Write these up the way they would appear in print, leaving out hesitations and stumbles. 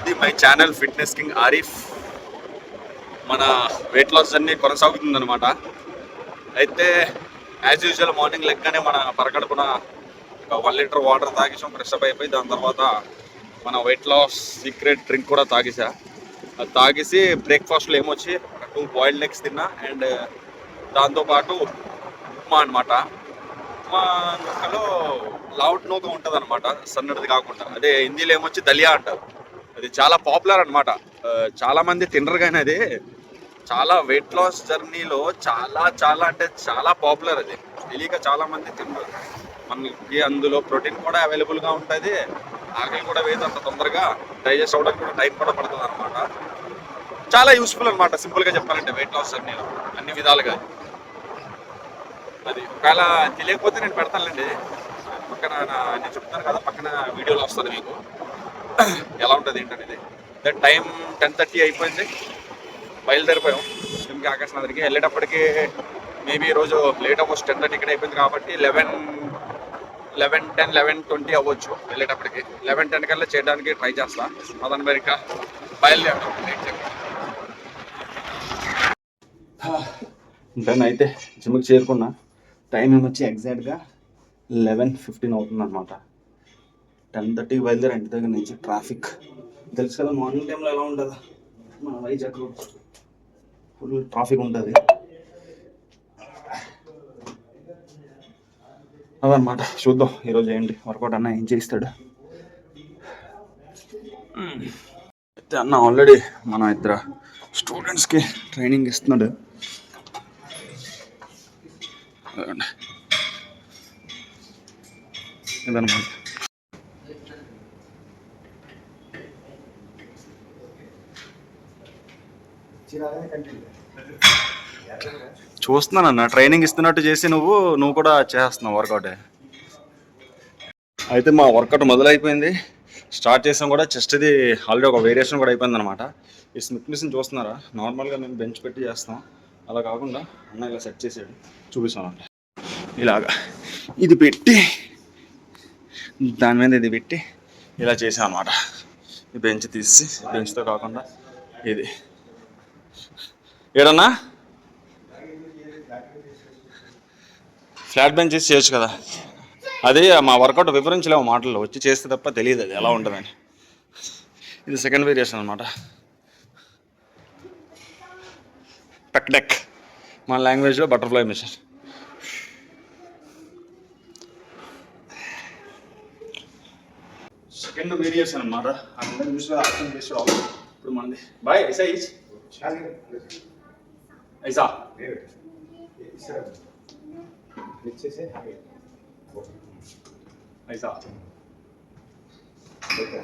ఇది my channel fitness king Arif. మన weight loss journey కొనసాగుతుందన్నమాట. అయితే యాజ్ యూజువల్ మార్నింగ్ లెక్కనే మన పరగడుపున ఒక 1 లీటర్ వాటర్ తాగేసాం, ఫ్రెష్ అప్ అయిపోయి దాని తర్వాత మన వెయిట్ లాస్ సీక్రెట్ డ్రింక్ కూడా తాగేసా. అది తాగేసి బ్రేక్ఫాస్ట్లో ఏమొచ్చి 2 బాయిల్డ్ ఎగ్స్ తిన్నా అండ్ దాంతోపాటు ఉప్మా అనమాట. ఉప్మా నూకలో లౌట్ నూక ఉంటుంది అనమాట, సన్నటిది కాకుండా. అదే హిందీలో ఏమొచ్చి దలియా అంటారు. అది చాలా పాపులర్ అనమాట. చాలా మంది తినరు, కానీ అది చాలా వెయిట్ లాస్ జర్నీలో చాలా చాలా అంటే చాలా పాపులర్. అది తెలియక చాలా మంది తినరు. మనకి అందులో ప్రోటీన్ కూడా అవైలబుల్గా ఉంటుంది, ఆకలి కూడా వేయదు అంత తొందరగా, డైజెస్ట్ అవ్వడానికి కూడా టైం కూడా పడుతుంది అనమాట. చాలా యూస్ఫుల్ అనమాట, సింపుల్గా చెప్పాలంటే వెయిట్ లాస్ జర్నీలో అన్ని విధాలుగా. అది ఒకవేళ తెలియకపోతే నేను పెడతానులేండి, పక్కన నేను చెప్తాను కదా, పక్కన వీడియోలో వస్తుంది మీకు ఎలా ఉంటుంది ఏంటనేది. టైం 10:30 అయిపోయింది, బయలుదేరిపోయాం జిమ్కి ఆకాశనాథ్కి. వెళ్ళేటప్పటికి మేబీ ఈరోజు లేట్ అవ్వచ్చు, 10:30 ఇక్కడ అయిపోయింది కాబట్టి 11:10 11:20 అవ్వచ్చు వెళ్ళేటప్పటికి. 11:10 కల్లా చేయడానికి ట్రై చేస్తా. అదని మరి ఇంకా బయలుదేరడం డన్. అయితే జిమ్కి చేరుకున్నా. టైం ఏమొచ్చి ఎగ్జాక్ట్గా 11:15 అవుతుంది అనమాట. 10:30 బయలుదేరి ఇంటి దగ్గర నుంచి ట్రాఫిక్ తెలుసు కదా, మార్నింగ్ టైంలో ఎలా ఉంటుందా మన వైజాగ్ రోడ్, ఫుల్ ట్రాఫిక్ ఉంటుంది అదనమాట. చూద్దాం ఈరోజు ఏంటి వర్కౌట్ అన్న ఏం చేస్తాడు. అయితే అన్న ఆల్రెడీ మన 2 స్టూడెంట్స్కి ట్రైనింగ్ ఇస్తున్నాడు. ఇదనమాట. చూస్తున్నానన్న ట్రైనింగ్ ఇస్తున్నట్టు చేసి నువ్వు కూడా చేస్తున్నావు వర్కౌట్. అయితే మా వర్కౌట్ మొదలైపోయింది, స్టార్ట్ చేసాం కూడా. చెస్ట్ ఇది ఆల్రెడీ ఒక వేరియేషన్ కూడా అయిపోయింది అనమాట. ఈ స్మిత్ మిషన్ చూస్తున్నారా, నార్మల్గా మేము బెంచ్ పెట్టి చేస్తాం, అలా కాకుండా అన్న ఇలా సెట్ చేసాడు, చూపిస్తాను అంటే. ఇలాగా ఇది పెట్టి దాని మీద ఇది పెట్టి ఇలా చేసాం అనమాట. ఈ బెంచ్ తీసి, బెంచ్తో కాకుండా ఇది ఏడన్నా ఫ్లాట్ బెంచ్ చేసి చేయొచ్చు కదా. అది మా వర్కౌట్ వివరించలేము మాటల్లో, వచ్చి చేస్తే తప్ప తెలియదు అది ఎలా ఉంటుందని. ఇది సెకండ్ వేరియేషన్ అనమాట, పెక్ డెక్, మన లాంగ్వేజ్లో బటర్ఫ్లై మిషన్. సెకండ్ వేరియేషన్ అనమాట. అందరూ చూసి అర్థం చేసుకోవాలి. ఇప్పుడు మనది బాయ్ ఐసా ఈచ్ ऐसा नीचे से ऐसा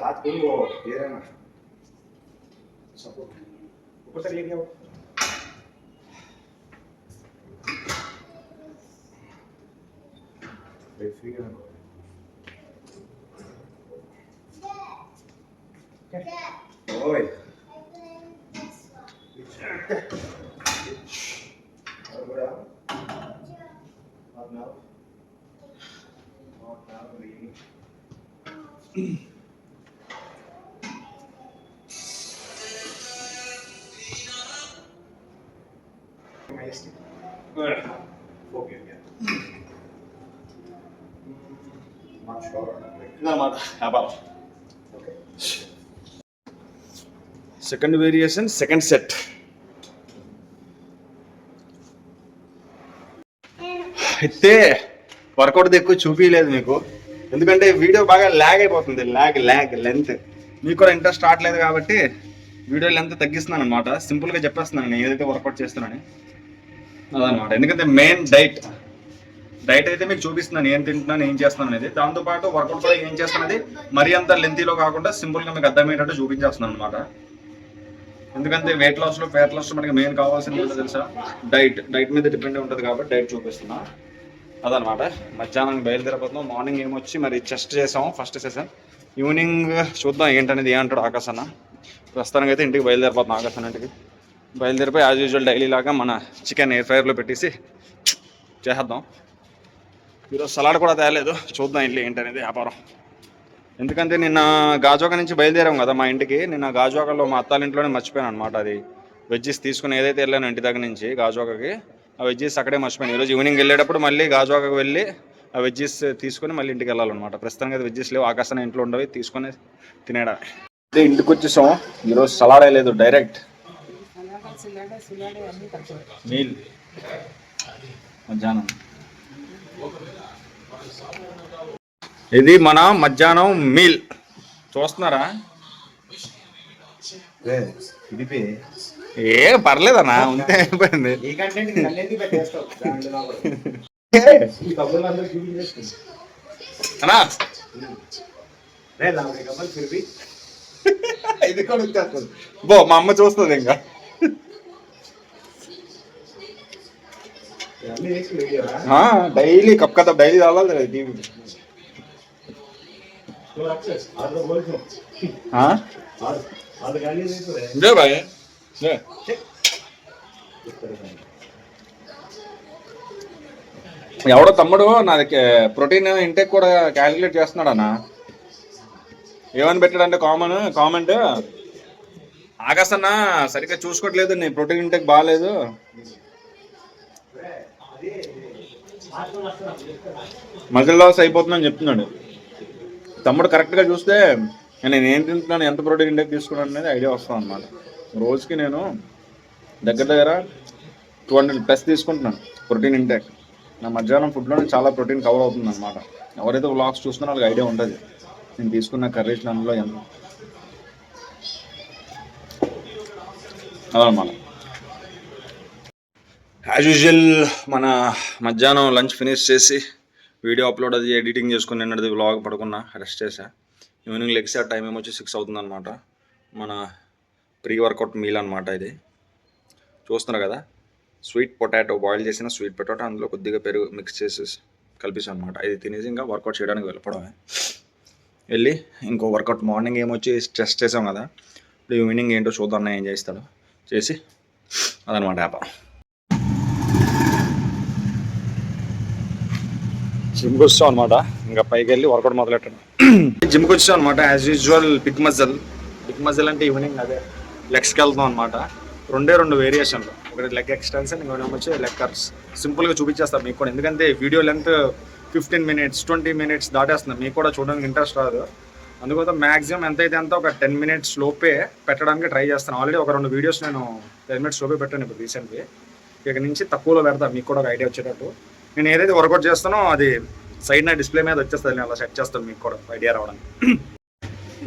हाथ को वो ये रहना सपोर्ट ऊपर तक ले गया वो फ्री है ओए సెకండ్ వేరియేషన్, సెకండ్ సెట్. అయితే వర్కౌట్ ఎక్కువ చూపించలేదు మీకు, ఎందుకంటే వీడియో బాగా ల్యాగ్ అయిపోతుంది. ల్యాగ్ లెంత్ మీకు కూడా ఇంట్రెస్ట్ రావట్లేదు కాబట్టి వీడియో లెంత్ తగ్గిస్తున్నాను అనమాట. సింపుల్గా చెప్పేస్తున్నాను నేను ఏదైతే వర్కౌట్ చేస్తున్నాను అదనమాట. ఎందుకంటే మెయిన్ డైట్ అయితే మీకు చూపిస్తున్నాను, ఏం తింటున్నాను, ఏం చేస్తున్నాను అనేది. దాంతోపాటు వర్కౌట్ కూడా ఏం చేస్తున్నది మరీ అంత లెంతీలో కాకుండా సింపుల్గా మీకు అర్థమయ్యేటట్టు చూపించేస్తున్నాను అనమాట. ఎందుకంటే వెయిట్ లాస్లో, ఫ్యాట్ లాస్లో మనకి మెయిన్ కావాల్సింది ఏంటో తెలుసా, డైట్ మీద డిపెండ్ ఉంటుంది కాబట్టి డైట్ చూపిస్తున్నా అదనమాట. మధ్యాహ్నం బయలుదేరిపోతున్నాం. మార్నింగ్ ఏమొచ్చి మరి చెస్ట్ చేసాము ఫస్ట్ సెషన్. ఈవినింగ్ చూద్దాం ఏంటనేది, ఏమంటాడు ఆకాశ్ అన్న. ప్రస్తుతానికి అయితే ఇంటికి బయలుదేరిపోతున్నాం. ఆకాశ్ అన్న ఇంటికి బయలుదేరిపోయి యాజ్ యూజువల్ డైలీ లాగా మన చికెన్ ఎయిర్ ఫ్రైర్లో పెట్టేసి చేసేద్దాం. ఈరోజు సలాడ్ కూడా తేలేదు, చూద్దాం ఇల్లు ఏంటనేది వ్యాపారం. ఎందుకంటే నిన్న గాజువాక నుంచి బయలుదేరాం కదా మా ఇంటికి. నిన్న గాజువాకలో మా అత్తాల ఇంట్లోనే మర్చిపోయాను అనమాట. అది వెజ్జెస్ తీసుకుని ఏదైతే వెళ్ళాను ఇంటి దగ్గర నుంచి గాజువాకకి, ఆ వెజ్జెస్ అక్కడే మర్చిపోయాను. ఈరోజు ఈవినింగ్ వెళ్ళేటప్పుడు మళ్ళీ గాజువాకకి వెళ్ళి ఆ వెజ్జెస్ తీసుకుని మళ్ళీ ఇంటికి వెళ్ళాలన్నమాట. ప్రస్తుతానికి అయితే వెజ్జెస్ లేవు, ఆకాశన ఇంట్లో ఉండవి, తీసుకొని తినేయడం. అదే ఇంటికి వచ్చేసాం. ఈరోజు సలాడే లేదు, డైరెక్ట్ మీల్ మధ్యాహ్నం. ఇది మన మధ్యాహ్నం మీల్ చూస్తున్నారా? ఏ పర్లేదన్నా, ఉంటే అయిపోయింది. అన్నా బో మా అమ్మ చూస్తుంది ఇంకా. డైలీ కప్ కదా, డైలీ తాగాలి టీవీ. ఎవడో తమ్ముడు నాది ప్రోటీన్ ఇంటెక్ కూడా క్యాలిక్యులేట్ చేస్తున్నాడు అన్న. ఏమని పెట్టాడంటే కామెంట్, ఆకాశన్న సరిగ్గా చూసుకోవట్లేదు, నీ ప్రోటీన్ ఇంటెక్ బాగాలేదు, మజిల్ లాస్ అయిపోతుందని చెప్తున్నాడు. తమ్ముడు కరెక్ట్గా చూస్తే నేను ఏం తింటున్నాను, ఎంత ప్రోటీన్ ఇంటెక్ తీసుకున్నాను అనేది ఐడియా వస్తాను అనమాట. రోజుకి నేను దగ్గర 200+ తీసుకుంటున్నాను ప్రోటీన్ ఇంటెక్. నా మధ్యాహ్నం ఫుడ్లోనే చాలా ప్రోటీన్ కవర్ అవుతుంది అనమాట. ఎవరైతే వ్లాగ్స్ చూస్తున్నారో వాళ్ళకి ఐడియా ఉంటుంది నేను తీసుకున్న కర్రీస్ అందులో ఎంత అదనమాట. యాజ్ యూజువల్ మన మధ్యాహ్నం లంచ్ ఫినిష్ చేసి వీడియో అప్లోడ్ అది ఎడిటింగ్ చేసుకుని నిన్నది వ్లాగ్ పడుకున్నా, రెస్ట్ చేసా. ఈవినింగ్ లెగ్స్ ఆ టైం ఏమొచ్చి 6 అవుతుంది అనమాట. మన ప్రీ వర్కౌట్ మీల్ అనమాట ఇది. చూస్తున్నారు కదా, స్వీట్ పొటాటో, బాయిల్ చేసిన స్వీట్ పొటాటో, అందులో కొద్దిగా పెరుగు మిక్స్ చేసి కలిపిస్తాను అనమాట. ఇది తినేసి ఇంకా వర్కౌట్ చేయడానికి వెళ్ళిపోవడమే. వెళ్ళి ఇంకో వర్కౌట్ మార్నింగ్ ఏమొచ్చి చెస్ట్ చేసాం కదా, ఇప్పుడు ఈవినింగ్ ఏంటో చూద్దాం ఏం చేస్తాడు చేసి అదనమాట వ్యాపారం. జిమ్కి వచ్చాం అనమాట, ఇంకా పైకి వెళ్ళి వర్కౌట్ మొదలెట్టాను. జిమ్కి వచ్చాం అనమాట. యాజ్ యూజువల్ బిగ్ మజిల్ అంటే ఈవినింగ్ అదే లెగ్స్కి వెళ్తాం అనమాట. 2 వేరియేషన్లు, ఒకటి లెగ్ ఎక్స్టెన్షన్, ఇంకొక వచ్చి లెగ్ కర్వ్స్. సింపుల్గా చూపించేస్తాను మీకు కూడా, ఎందుకంటే వీడియో లెంత్ 15 minutes 20 minutes దాటేస్తుంది, మీకు కూడా చూడడానికి ఇంట్రెస్ట్ రాదు. అందుకోసం మ్యాక్సిమం ఎంతైతే అంత ఒక 10 minutes లోపే పెట్టడానికి ట్రై చేస్తాను. ఆల్రెడీ ఒక 2 వీడియోస్ నేను 10 minutes లోపే పెట్టాను ఇప్పుడు రీసెంట్లీ. ఇక నుంచి తక్కువలో పెడతాను, మీకు కూడా ఒక ఐడియా వచ్చేటట్టు. నేను ఏదైతే వర్కౌట్ చేస్తానో అది సైడ్ నా డిస్ప్లే మీద వచ్చేస్తుంది, నేను అలా సెట్ చేస్తాను మీకు కూడా ఐడియా రావడానికి.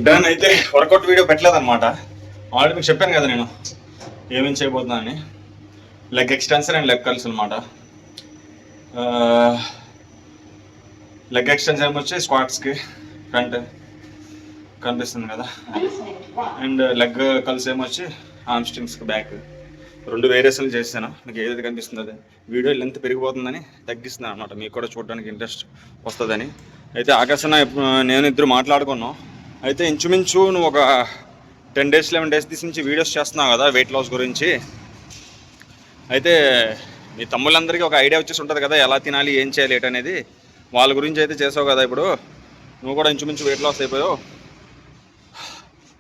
డన్. అయితే వర్కౌట్ వీడియో పెట్టలేదన్నమాట, ఆల్రెడీ మీకు చెప్పాను కదా నేను ఏమేమి చేయబోతున్నా అని. Leg extension and leg curls అనమాట. లెగ్ ఎక్స్టెన్షన్ వచ్చి స్క్వాట్స్కి ఫ్రంట్ కనిపిస్తుంది కదా, అండ్ లెగ్ కర్ల్స్ ఏమొచ్చి హామ్స్ట్రింగ్స్కి బ్యాక్. 2 వేరియేషన్లు చేశాను, మీకు ఏదైతే కనిపిస్తుంది అదే. వీడియో లెంత్ పెరిగిపోతుందని తగ్గిస్తున్నాను అనమాట, మీకు కూడా చూడడానికి ఇంట్రెస్ట్ వస్తుందని. అయితే ఆకర్షణ నేను ఇద్దరు మాట్లాడుకున్నాం. అయితే ఇంచుమించు నువ్వు ఒక 10 days 11 days నుంచి వీడియోస్ చేస్తున్నావు కదా వెయిట్ లాస్ గురించి. అయితే మీ తమ్ముళ్ళందరికీ ఒక ఐడియా వచ్చేసి ఉంటుంది కదా ఎలా తినాలి ఏం చేయాలి ఏంటనేది. వాళ్ళ గురించి అయితే చేసావు కదా, ఇప్పుడు నువ్వు కూడా ఇంచుమించు వెయిట్ లాస్ అయిపోయావు.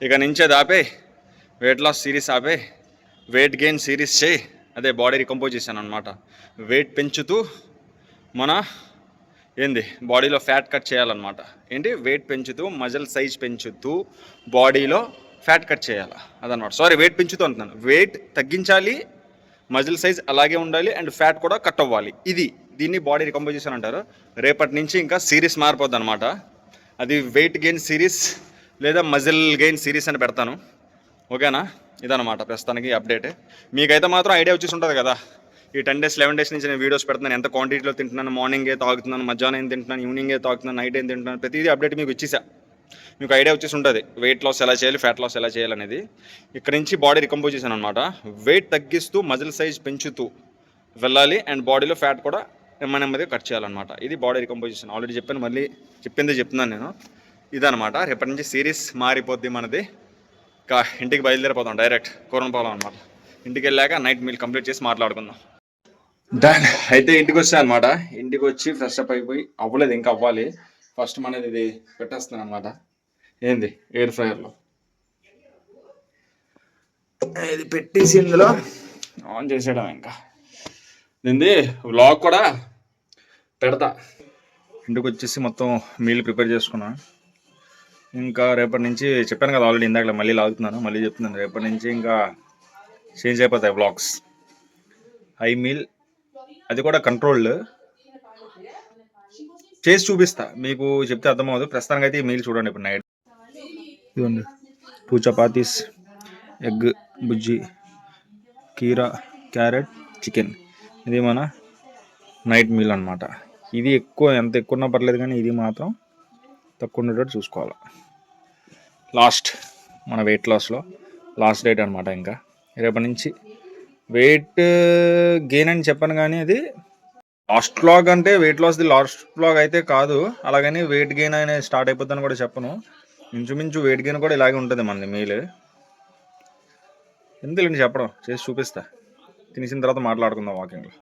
ఇక నుంచే దాపే వెయిట్ లాస్ సిరీస్ ఆపే, వెయిట్ గెయిన్ సిరీస్ చేయి. అదే బాడీ రికంపోజిషన్ అనమాట. వెయిట్ పెంచుతూ మన ఏంది బాడీలో ఫ్యాట్ కట్ చేయాలన్నమాట. ఏంటి వెయిట్ పెంచుతూ మజిల్ సైజ్ పెంచుతూ బాడీలో ఫ్యాట్ కట్ చేయాలి అదనమాట. సారీ, వెయిట్ పెంచుతూ అంటున్నాను. వెయిట్ తగ్గించాలి, మజిల్ సైజ్ అలాగే ఉండాలి, అండ్ ఫ్యాట్ కూడా కట్ అవ్వాలి. దీన్ని బాడీ రికంపోజిషన్ అంటారు. రేపటి నుంచి ఇంకా సిరీస్ మారిపోద్ది అనమాట. అది వెయిట్ గెయిన్ సిరీస్ లేదా మజిల్ గెయిన్ సిరీస్ అని పెడతాను, ఓకేనా? ఇదనమాట ప్రస్తుతానికి అప్డేట్. మీకైతే మాత్రం ఐడియా వచ్చేసి ఉంటుంది కదా, ఈ 10 days 11 days నుంచి నేను వీడియోస్ పెడుతున్నాను, ఎంత క్వాంటిటీలో తింటున్నాను, మార్నింగ్ ఏ తాగుతున్నాను, మధ్యాహ్నం ఏం తింటున్నాను, ఈవినింగ్ ఏ తాగుతున్నాను, నైట్ ఏం తింటున్నాను, ప్రతిదీ అప్డేట్ మీకు ఇచ్చేసా. మీకు ఐడియా వచ్చేసి ఉంటుంది వెయిట్ లాస్ ఎలా చేయాలి, ఫ్యాట్ లాస్ ఎలా చేయాలనేది. ఇక్కడ నుంచి బాడీ రికంపోజిషన్ అనమాట. వెయిట్ తగ్గిస్తూ మజిల్ సైజ్ పెంచుతూ వెళ్ళాలి, అండ్ బాడీలో ఫ్యాట్ కూడా నెమ్మదిగా కట్ చేయాలన్నమాట. ఇది బాడీ రికంపోజిషన్. ఆల్రెడీ చెప్పాను, మళ్ళీ చెప్తున్నాను నేను. ఇదనమాట. రేపటి నుంచి సిరీస్ మారిపోద్ది మనది. ఇంకా ఇంటికి బయలుదేరిపోతాం, డైరెక్ట్ కూరనపాలెం అనమాట. ఇంటికి వెళ్ళాక నైట్ మీల్ కంప్లీట్ చేసి మాట్లాడుకుందాం. డన్. అయితే ఇంటికి వచ్చా అనమాట. ఇంటికి వచ్చి ఫ్రెష్ అప్ అయిపోయి, అవ్వలేదు ఇంకా, అవ్వాలి. ఫస్ట్ మనది ఇది పెట్టేస్తున్నాను అనమాట. ఏంది ఎయిర్ ఫ్రైయర్లో ఇది పెట్టేసి ఇందులో ఆన్ చేసేయడం. ఇంకా దీన్ని వ్లాగ్ కూడా పెడతా. ఇంటికి వచ్చేసి మొత్తం మీల్ ప్రిపేర్ చేసుకున్నా. ఇంకా రేపటి నుంచి చెప్పాను కదా ఆల్రెడీ, ఇందాక మళ్ళీ లాగుతున్నాను, మళ్ళీ చెప్తున్నాను, రేపటి నుంచి ఇంకా చేంజ్ అయిపోతాయి వ్లాగ్స్. హై మీల్ అది కూడా కంట్రోల్డ్ చేసి చూపిస్తా మీకు, చెప్తే అర్థమవుతుంది. ప్రస్తుతానికి అయితే ఈ మీల్ చూడండి. ఇప్పుడు నైట్ ఇదిగోండి 2 చపాతీస్, ఎగ్ బుజ్జి, కీరా, క్యారెట్, చికెన్. ఇది మన నైట్ మీల్ అనమాట. ఇది ఎక్కువ, ఎంత ఎక్కువ ఉన్నా పర్లేదు కానీ ఇది మాత్రం తక్కువ ఉండేటట్టు చూసుకోవాలి. లాస్ట్ మన వెయిట్ లాస్లో లాస్ట్ డేట్ అనమాట. ఇంకా రేపటి నుంచి వెయిట్ గెయిన్ అని చెప్పాను కానీ అది లాస్ట్ వ్లాగ్ అంటే వెయిట్ లాస్ది లాస్ట్ వ్లాగ్ అయితే కాదు. అలాగని వెయిట్ గెయిన్ అనేది స్టార్ట్ అయిపోతుందని కూడా చెప్పను. ఇంచుమించు వెయిట్ గెయిన్ కూడా ఇలాగే ఉంటుంది మనది మీల్. ఎందుకండి చెప్పడం, చేసి చూపిస్తా. తినేసిన తర్వాత మాట్లాడుకుందాం వాకింగ్లో.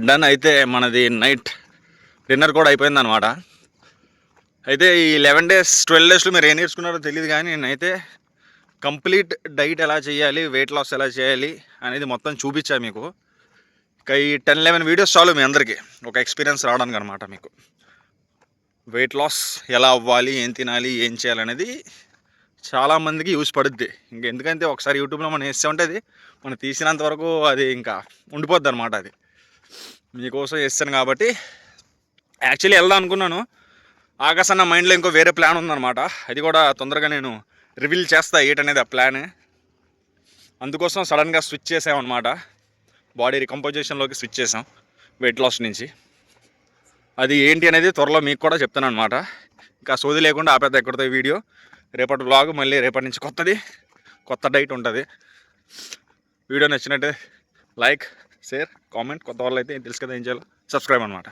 డన్. అయితే మనది నైట్ డిన్నర్ కూడా అయిపోయింది అనమాట. అయితే ఈ 11 days 12 daysలో మీరు ఏం నేర్చుకున్నారో తెలియదు కానీ నేనైతే కంప్లీట్ డైట్ ఎలా చేయాలి, వెయిట్ లాస్ ఎలా చేయాలి అనేది మొత్తం చూపించా మీకు. ఇక ఈ 10-11 వీడియోస్ చాలు మీ అందరికీ ఒక ఎక్స్పీరియన్స్ రావడానికి అనమాట. మీకు వెయిట్ లాస్ ఎలా అవ్వాలి, ఏం తినాలి, ఏం చేయాలనేది చాలామందికి యూస్ పడుద్ది. ఇంకా ఎందుకంటే ఒకసారి యూట్యూబ్లో మనం వేస్తే ఉంటుంది, మనం తీసినంత వరకు అది ఇంకా ఉండిపోద్ది అనమాట. అది మీకోసం వేస్తాను కాబట్టి యాక్చువల్లీ వెళ్దాం అనుకున్నాను. ఆకాశన్న మైండ్లో ఇంకో వేరే ప్లాన్ ఉందన్నమాట. అది కూడా తొందరగా నేను రివీల్ చేస్తా ఏంటనేది ఆ ప్లాన్. అందుకోసం సడన్గా స్విచ్ చేసామన్నమాట. బాడీ రికంపోజిషన్లోకి స్విచ్ చేసాం వెయిట్ లాస్ నుంచి. అది ఏంటి అనేది త్వరలో మీకు కూడా చెప్తాను అనమాట. ఇంకా సోది లేకుండా ఆపేద్దాం ఎక్కడితో వీడియో. రేపటి వ్లాగ్ మళ్ళీ రేపటి నుంచి కొత్త డైట్ ఉంటుంది. వీడియో నచ్చినట్టే లైక్, షేర్, కామెంట్. కొత్త వాళ్ళు అయితే తెలుసు కదా ఏం చేయాలో, సబ్స్క్రైబ్ అనమాట.